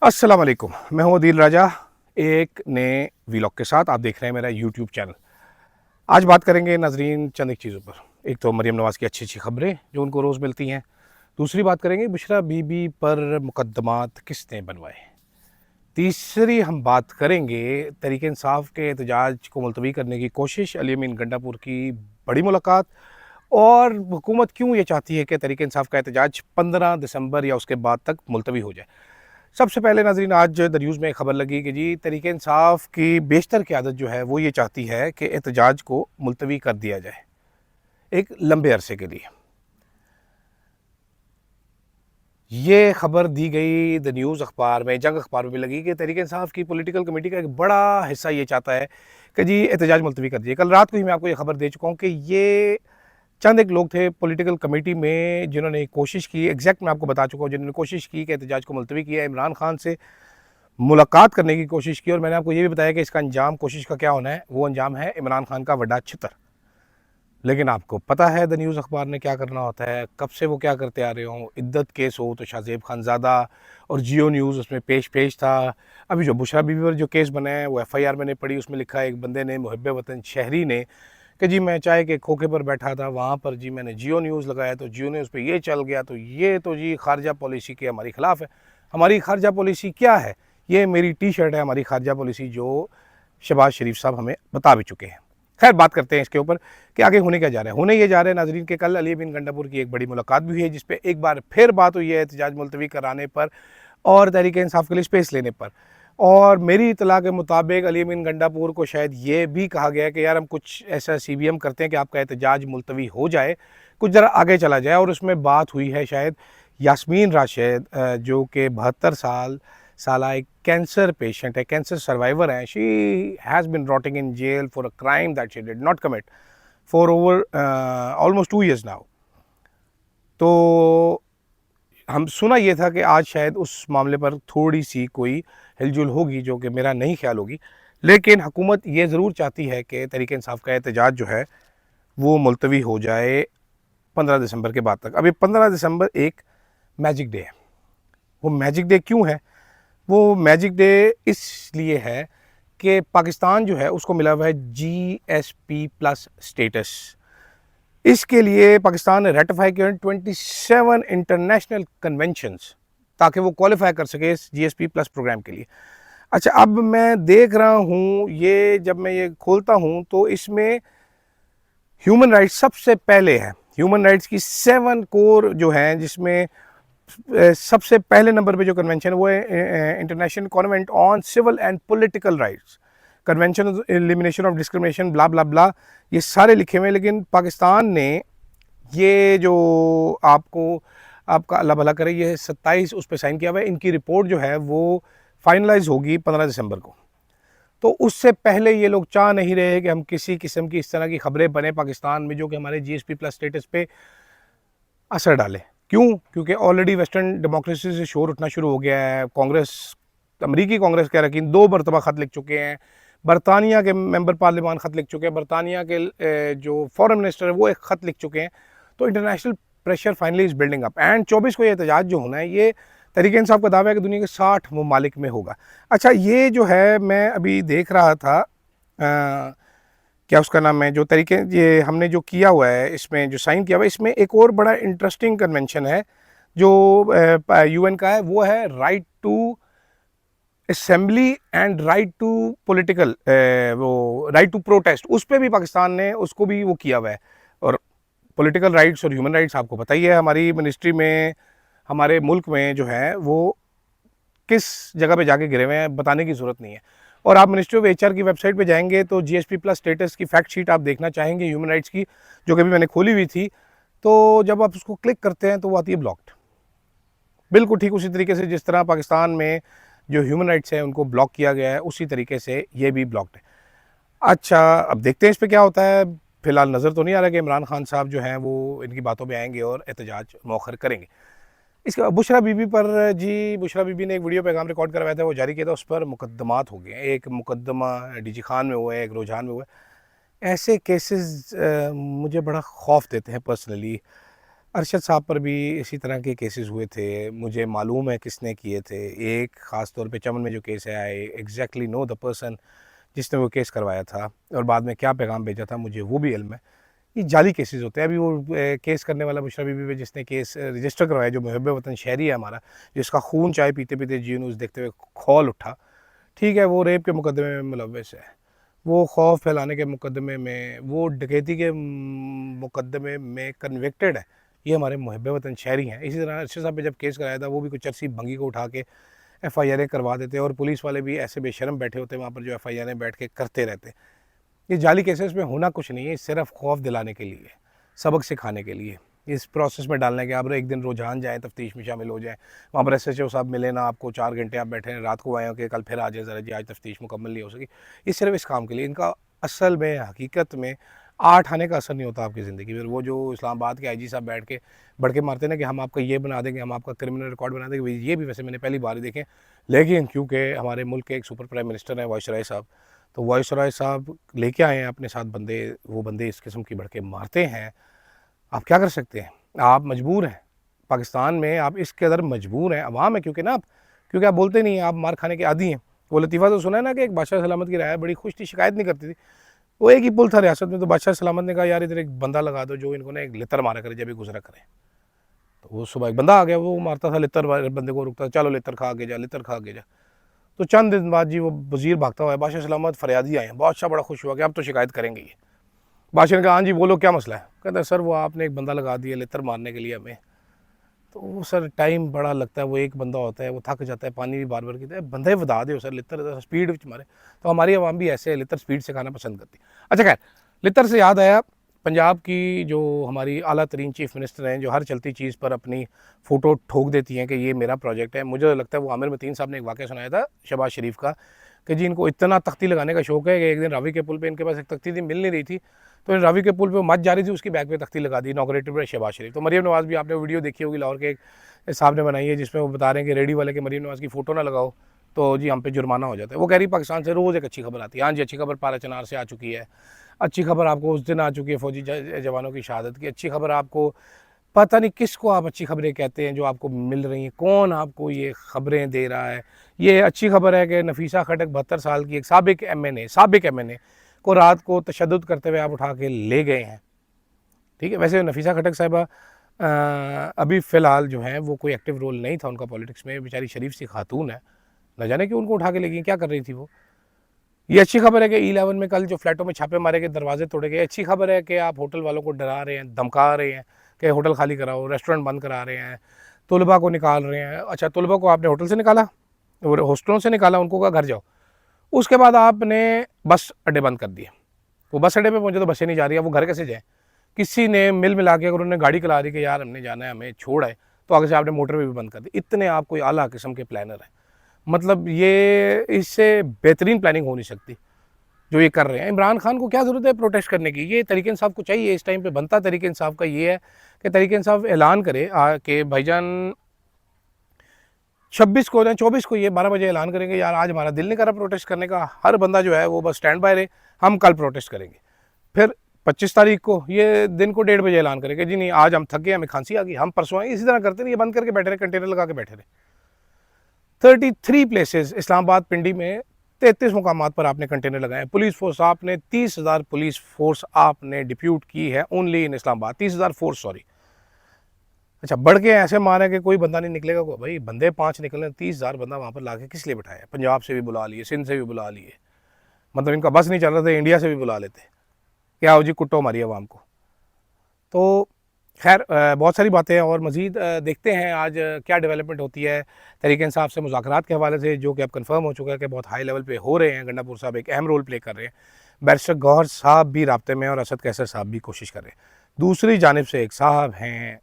अस्सलाम वालेकुम, मैं हूं अदील राजा। एक नए व्लॉग के साथ आप देख रहे हैं मेरा यूट्यूब चैनल। आज बात करेंगे नाजरीन चंद एक चीज़ों पर। एक तो मरीम नवाज़ की अच्छी अच्छी खबरें जो उनको रोज़ मिलती हैं। दूसरी बात करेंगे बुशरा बीबी पर मुकदमात किसने बनवाए। तीसरी हम बात करेंगे तहरीक इंसाफ के एहतजाज को मुलतवी करने की कोशिश, अली अमीन गंडापुर की बड़ी मुलाकात, और हुकूमत क्यों ये चाहती है कि तहरीक इंसाफ का एहतजाज 15 दिसंबर या उसके बाद तक मुलतवी हो जाए। सबसे पहले नाज़रीन, आज द न्यूज़ में खबर लगी कि जी तहरीक इंसाफ की बेशतर क़यादत जो है वो ये चाहती है कि एहतजाज को मुलतवी कर दिया जाए एक लंबे अरसे के लिए। ये खबर दी गई द न्यूज़ अखबार में, जंग अखबार में भी लगी कि तहरीक इंसाफ की पॉलिटिकल कमेटी का एक बड़ा हिस्सा ये चाहता है कि जी एहतजाज मुलतवी कर दिए। कल रात को ही मैं आपको ये खबर दे चुका हूँ कि ये चंद एक लोग थे पॉलिटिकल कमेटी में जिन्होंने कोशिश की, एग्जैक्ट मैं आपको बता चुका हूँ, जिन्होंने कोशिश की कि एहतजाज को मुलतवी किया, इमरान खान से मुलाकात करने की कोशिश की। और मैंने आपको ये भी बताया कि इसका अंजाम कोशिश का क्या होना है, वो अंजाम है इमरान खान का वड्डा छितर। लेकिन आपको पता है द न्यूज़ अखबार ने क्या करना होता है, कब से वो क्या करते आ रहे हों। इद्दत केस हो तो शाहजेब खानज़ादा और जियो न्यूज़ उसमें पेश था। अभी जो बुशरा बीबी पर जो केस बना है वो FIR मैंने पढ़ी, उसमें लिखा है एक बंदे ने, मुहब्बे वतन शहरी ने, कि जी मैं चाय के खोखे पर बैठा था, वहाँ पर जी मैंने जियो न्यूज़ लगाया तो जियो न्यूज़ पे ये चल गया, तो ये तो जी खारजा पॉलिसी के हमारी ख़िलाफ़ है। हमारी खारजा पॉलिसी क्या है? ये मेरी T-शर्ट है, हमारी खारजा पॉलिसी, जो शहबाज शरीफ साहब हमें बता भी चुके हैं। खैर बात करते हैं इसके ऊपर कि आगे होने क्या जा रहा है। होने ये जा रहा है नाजरीन के कल अली अमीन गंडापुर की एक बड़ी मुलाकात भी हुई है, जिसपे एक बार फिर बात हुई है एहतजाज मुलतवी कराने पर और तहरीक इंसाफ के लिए स्पेस लेने पर। और मेरी इतला के मुताबिक अली अमीन गंडापुर को शायद ये भी कहा गया है कि यार हम कुछ ऐसा CBM करते हैं कि आपका एहतजाज मुलतवी हो जाए, कुछ ज़रा आगे चला जाए। और उसमें बात हुई है शायद यास्मीन राशिद, जो कि 72 साला एक कैंसर पेशेंट है, कैंसर सर्वाइवर है। She has been rotting in jail for a crime that she did not commit for over almost 2 years now. तो हम सुना ये था कि आज शायद उस मामले पर थोड़ी सी कोई हिलजुल होगी, जो कि मेरा नहीं ख्याल होगी। लेकिन हुकूमत ये ज़रूर चाहती है कि तहरीक इंसाफ का एहतजाज जो है वो मुलतवी हो जाए 15 दिसंबर के बाद तक। अभी 15 दिसंबर एक मैजिक डे है। वो मैजिक डे क्यों है? वो मैजिक डे इसलिए है कि पाकिस्तान जो है उसको मिला हुआ है GSP+ स्टेटस। इसके लिए पाकिस्तान ने रेटिफाई किया 27 इंटरनेशनल कन्वेंशंस, ताकि वो क्वालिफाई कर सके इस GSP+ प्रोग्राम के लिए। अच्छा, अब मैं देख रहा हूँ ये, जब मैं ये खोलता हूँ तो इसमें ह्यूमन राइट्स सबसे पहले है। ह्यूमन राइट्स की 7 कोर जो हैं, जिसमें सबसे पहले नंबर पे जो कन्वेंशन है वो है international covenant on civil and political rights, convention of elimination of discrimination, blah blah blah, ये सारे लिखे हुए हैं। लेकिन पाकिस्तान ने ये जो आपको, आपका अल्लाह भला करे, ये 27 उस पर साइन किया हुआ है। इनकी रिपोर्ट जो है वो फाइनलाइज होगी 15 दिसंबर को। तो उससे पहले ये लोग चाह नहीं रहे कि हम किसी किस्म की इस तरह की खबरें बने पाकिस्तान में जो कि हमारे GSP+ स्टेटस पे असर डाले। क्यों? क्योंकि ऑलरेडी वेस्टर्न डेमोक्रेसी से शोर उठना शुरू हो गया है। कांग्रेस, अमरीकी कांग्रेस के अरकान 2 मरतबा ख़त लिख चुके हैं, बरतानिया के मेंबर पार्लियामान ख़त लिख चुके हैं, बरतानिया के जो फॉरेन मिनिस्टर है वो एक ख़त लिख चुके हैं। तो international pressure finally is building up and 24 को ये एहतजाज जो होना है, ये तहरीक इंसाफ का दावा है कि दुनिया के 60 ममालिक में होगा। अच्छा, ये जो है मैं अभी देख रहा था, क्या उसका नाम है, जो तरीके ये हमने जो किया हुआ है, इसमें जो साइन किया हुआ है, इसमें एक और बड़ा इंटरेस्टिंग कन्वेंशन है जो UN का है। वो है right to assembly and right to political, वो राइट टू प्रोटेस्ट, उस पर भी पाकिस्तान ने उसको भी वो किया हुआ है। और पॉलिटिकल राइट्स और ह्यूमन राइट्स आपको पता ही है हमारी मिनिस्ट्री में, हमारे मुल्क में जो है वो किस जगह पे जाके गिरे हुए हैं, बताने की ज़रूरत नहीं है। और आप मिनिस्ट्री ऑफ HR की वेबसाइट पे जाएंगे तो GSP+ स्टेटस की फैक्ट शीट आप देखना चाहेंगे ह्यूमन राइट्स की, जो कि भी मैंने खोली हुई थी। तो जब आप उसको क्लिक करते हैं तो वो आती है ब्लॉक्ड, बिल्कुल ठीक उसी तरीके से जिस तरह पाकिस्तान में जो ह्यूमन राइट्स हैं उनको ब्लॉक किया गया है, उसी तरीके से ये भी ब्लॉक्ड है। अच्छा, अब देखते हैं इस पर क्या होता है। फिलहाल नज़र तो नहीं आ रहा कि इमरान खान साहब जो हैं वो इनकी बातों में आएंगे और एहतजाज मौखर करेंगे। इसके बाद बुशरा बीबी पर, जी बुशरा बीबी ने एक वीडियो पैगाम रिकॉर्ड करवाया था, वो जारी किया था, उस पर मुकदमात हो गए हैं। एक मुकदमा DG खान में हुआ है, एक रुझान में हुआ है। ऐसे केसेस मुझे बड़ा खौफ देते हैं पर्सनली। अरशद साहब पर भी इसी तरह के केसेस हुए थे, मुझे मालूम है किसने किए थे। एक ख़ास तौर पे चमन में जो केस है, आई एग्जैक्टली नो द पर्सन जिसने वो केस करवाया था और बाद में क्या पैगाम भेजा था मुझे वो भी इल्म है। ये जाली केसेस होते हैं। अभी वो केस करने वाला बुशरा बीबी पे जिसने केस रजिस्टर करवाया, जो मुहब्बे वतन शहरी है हमारा, जिसका खून चाय पीते पीते जी न्यूज़ देखते हुए खौल उठा, ठीक है, वो रेप के मुकदमे में मुलव्वस है, वो खौफ फैलाने के मुकदमे में, वो डकैती के मुकदमे में कन्विक्टेड है। ये हमारे मुहब्बे वतन शहरी हैं। इसी तरह अरशद साहब पे जब केस कराया था, वो भी कुछ अरसी भंगी को उठा के FIR करवा देते और पुलिस वाले भी ऐसे बेशर्म बैठे होते वहाँ पर जो FIR बैठ के करते रहते। ये जाली केसेस में होना कुछ नहीं है, सिर्फ खौफ दिलाने के लिए, सबक सिखाने के लिए, इस प्रोसेस में डालने के आप एक दिन रुझान जाएँ, तफ्तीश में शामिल हो जाएँ, वहाँ पर SHO साहब मिले ना आपको, 4 घंटे आप बैठे हैं, रात को आए हो कि कल फिर आ जाए ज़रा जी, आज तफ्तीश मुकम्मल नहीं हो सकी। ये सिर्फ इस काम के लिए। इनका असल में हकीकत में 8 आने का असर नहीं होता आपकी ज़िंदगी में। वो जो इस्लामाबाद के IG साहब बैठ के बढ़के मारते हैं ना कि हम आपका ये बना देंगे, हम आपका क्रिमिनल रिकॉर्ड बना देंगे, ये भी वैसे मैंने पहली बार ही देखे। लेकिन क्योंकि हमारे मुल्क के एक सुपर प्राइम मिनिस्टर हैं वायसराय साहब, तो वायसराय साहब लेके आए हैं अपने साथ बंदे, वो बंदे इस किस्म की बढ़ के मारते हैं। आप क्या कर सकते हैं? आप मजबूर हैं। पाकिस्तान में आप इस कदर मजबूर हैं, अवाम है क्योंकि ना आप, क्योंकि आप बोलते नहीं हैं, आप मार खाने के आदी हैं। वो लतीफ़ा तो सुना है ना कि एक बादशाह सलामत की राय बड़ी खुश थी, शिकायत नहीं करती थी। वो एक ही पुल था रियासत में, तो बादशाह सलामत ने कहा यार इधर एक बंदा लगा दो जो इनको ना एक लितर मारा करे जब भी गुजरा करे। तो वो सुबह एक बंदा आ गया, वो मारता था लितर बंदे को, रुकता, चलो लितर खा के जा, लितर खा के जा। तो चंद दिन बाद जी वो वज़ीर भागता हुआ है, बादशाह सलामत फरियादी आए हैं। बादशाह बड़ा खुश हुआ कि अब तो शिकायत करेंगे ये। बादशाह ने कहा हाँ जी बोलो क्या मसला है? कहता है सर वो आपने एक बंदा लगा दिया लितर मारने के लिए हमें। तो वो सर टाइम बड़ा लगता है, वो एक बंदा होता है, वो थक जाता है, पानी भी बार बार कहता है बंदे बता दो सर, लितर स्पीड विच मारे। तो हमारी आवाम भी ऐसे है, लितर स्पीड से खाना पसंद करती है। अच्छा खैर, लितर से याद आया, पंजाब की जो हमारी आला तरीन चीफ मिनिस्टर हैं, जो हर चलती चीज़ पर अपनी फ़ोटो ठोक देती हैं कि ये मेरा प्रोजेक्ट है। मुझे लगता है वो आमिर मतीन साहब ने एक वाक़या सुनाया था शहबाज शरीफ का, कि जी इनको इतना तख्ती लगाने का शौक़ है कि एक दिन रावी के पुल पे इनके पास एक तख्ती थी, मिल नहीं रही थी, तो इन रावी के पुल पे मच जा रही थी, उसकी बैग पे तख्ती लगा दी, इनॉग्रेटेड बाय शहबाज शरीफ। तो मरीम नवाज़ भी आपने वीडियो देखी होगी, लाहौर के एक साहब ने बनाई है, जिसमें वो बता रहे हैं कि रेडी वाले के मरीम नवाज़ की फ़ोटो ना लगाओ तो जी हम पे जुर्माना हो जाता है। वो कह रही पाकिस्तान से रोज़ एक अच्छी खबर आती है। हाँ जी, अच्छी खबर पारा चनार से आ चुकी है, अच्छी खबर आपको उस दिन आ चुकी है फ़ौजी जवानों की शहादत की, अच्छी खबर आपको, पता नहीं किसको आप अच्छी खबरें कहते हैं जो आपको मिल रही हैं, कौन आपको ये खबरें दे रहा है। ये अच्छी खबर है कि नफीसा खटक 72 साल की एक साबिक MNA को रात को तशद्दुद करते हुए आप उठा के ले गए हैं। ठीक है, वैसे नफीसा खटक साहिबा अभी फ़िलहाल जो हैं वो कोई एक्टिव रोल नहीं था उनका पॉलिटिक्स में, बेचारी शरीफ सी खातून है, न जाने क्यों उनको उठा के ले गई, क्या कर रही थी वो। ये अच्छी खबर है कि E11 में कल जो फ्लैटों में छापे मारे गए, दरवाजे तोड़े गए। अच्छी खबर है कि आप होटल वालों को डरा रहे हैं, धमका रहे हैं कि होटल खाली कराओ, रेस्टोरेंट बंद करा रहे हैं, तलबा को निकाल रहे हैं। अच्छा, तलबा को आपने होटल से निकाला और हॉस्टलों से निकाला, उनको कहा घर जाओ। उसके बाद आपने बस अड्डे बंद कर दिए। वो बस अड्डे पे पहुंचे तो बसें नहीं जा रही है, वो घर कैसे जाए? किसी ने मिल मिला के अगर उन्होंने गाड़ी चला रही कि यार हमने जाना है, हमें छोड़ है, तो आगे से आपने मोटरवे भी बंद कर दी। इतने आप कोई आला किस्म के प्लानर हैं, मतलब ये इससे बेहतरीन प्लानिंग हो नहीं सकती जो ये कर रहे हैं। इमरान खान को क्या ज़रूरत है प्रोटेस्ट करने की? ये तरीक़े इंसाफ को चाहिए इस टाइम पे बनता तरीक़े इंसाफ का ये है कि तरीक़े इंसाफ ऐलान करे कि भाईजान 26 को या 24 को ये 12 बजे ऐलान करेंगे यार आज हमारा दिल नहीं कर रहा प्रोटेस्ट करने का, हर बंदा जो है वो बस स्टैंड बाय रहे, हम कल प्रोटेस्ट करेंगे। फिर 25 तारीख को ये दिन को 1:30 बजे ऐलान करेंगे जी नहीं आज हम थक गए, हमें खांसी आ गई, हम परसों आए। इसी तरह करते नहीं, ये बंद करके बैठे रहे, कंटेनर लगा के बैठे रहे। 33 प्लेसेस इस्लामाबाद पिंडी में 33 मुकामात पर आपने कंटेनर लगाए हैं। पुलिस फोर्स आपने 30,000 पुलिस फोर्स आपने डिप्यूट की है only in Islamabad, 30,000 force sorry. अच्छा, बढ़ के ऐसे मारे कि कोई बंदा नहीं निकलेगा को, भाई बंदे 5 निकले, 30,000 बंदा वहाँ पर ला के किस लिए बिठाया? पंजाब से भी बुला लिए, सिंध से भी बुला लिए, मतलब इनका बस नहीं चल रहा था, इंडिया से भी बुला लेते, क्या हो जी कुट्टो हमारी आवाम को। तो खैर बहुत सारी बातें हैं और मज़ीद देखते हैं आज क्या डेवलपमेंट होती है तरीक़े इंसाफ से मुज़ाकरात के हवाले से, जो कि अब कंफर्म हो चुका है कि बहुत हाई लेवल पे हो रहे हैं। गंडापुर साहब एक अहम रोल प्ले कर रहे हैं, बैरिस्टर गौहर साहब भी राब्ते में और असद कैसर साहब भी कोशिश कर रहे हैं। दूसरी जानिब से एक साहब हैं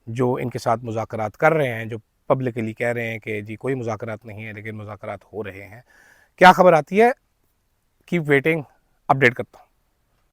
जो इनके साथ मुज़ाकरात कर रहे हैं, जो पब्लिकली कह रहे हैं कि जी कोई मुज़ाकरात नहीं है, लेकिन मुज़ाकरात हो रहे हैं। क्या खबर आती है, कीप वेटिंग, अपडेट करता हूँ।